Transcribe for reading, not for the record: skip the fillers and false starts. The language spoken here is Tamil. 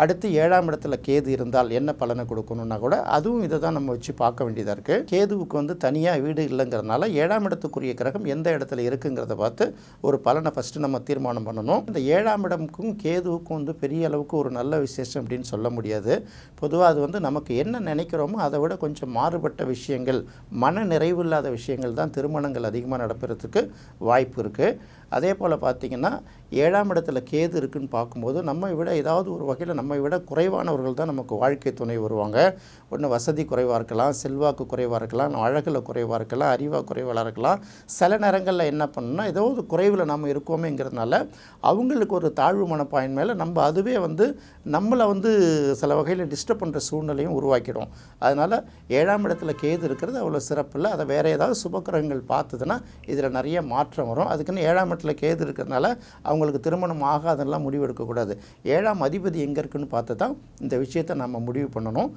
அடுத்து 7ஆம் இடத்துல கேது இருந்தால் என்ன பலனை கொடுக்கணும்னா கூட அதுவும் இதை தான் நம்ம வச்சு பார்க்க வேண்டியதாக இருக்குது. கேதுவுக்கு வந்து தனியாக வீடு இல்லைங்கிறதுனால 7ஆம் இடத்துக்குரிய கிரகம் எந்த இடத்துல இருக்குங்கிறத பார்த்து ஒரு பலனை ஃபஸ்ட்டு நம்ம தீர்மானம் பண்ணணும். இந்த 7ஆம் இடமுக்கும் கேதுவுக்கும் வந்து பெரிய அளவுக்கு ஒரு நல்ல விசேஷம் அப்படின்னு சொல்ல முடியாது. பொதுவாக அது வந்து நமக்கு என்ன நினைக்கிறோமோ அதை விட கொஞ்சம் மாறுபட்ட விஷயங்கள், மன நிறைவு இல்லாத விஷயங்கள் தான் திருமணங்கள் அதிகமாக நடப்பதற்கு வாய்ப்பு இருக்குது. அதே போல் பார்த்திங்கன்னா 7ஆம் இடத்துல கேது இருக்குதுன்னு பார்க்கும்போது நம்மை விட ஏதாவது ஒரு வகையில் நம்மை விட குறைவானவர்கள் தான் நமக்கு வாழ்க்கை துணை வருவாங்க. ஒன்று வசதி குறைவாக இருக்கலாம், செல்வாக்கு குறைவாக இருக்கலாம், அழகில் குறைவாக இருக்கலாம், அறிவாக குறைவாக இருக்கலாம். சில நேரங்களில் என்ன பண்ணணும்னா ஏதாவது குறைவில் நம்ம இருக்கோமேங்கிறதுனால அவங்களுக்கு ஒரு தாழ்வு மனப்பாயின் மேலே நம்ம அதுவே வந்து நம்மளை வந்து சில வகையில் டிஸ்டர்ப் பண்ணுற சூழ்நிலையும் உருவாக்கிடும். அதனால் 7ஆம் இடத்துல கேது இருக்கிறது அவ்வளோ சிறப்பு இல்லை. அதை வேறு ஏதாவது சுபக்கிரகங்கள் பார்த்ததுன்னா இதில் நிறைய மாற்றம் வரும். அதுக்குன்னு 7ஆம் இடத்துல கேது இருக்கிறதுனால அவங்களுக்கு திருமணம் ஆகாதெல்லாம் முடிவு எடுக்கக்கூடாது. 7ஆம் அதிபதி எங்கே இருக்குன்னு பார்த்து தான் இந்த விஷயத்தை நம்ம முடிவு பண்ணணும்.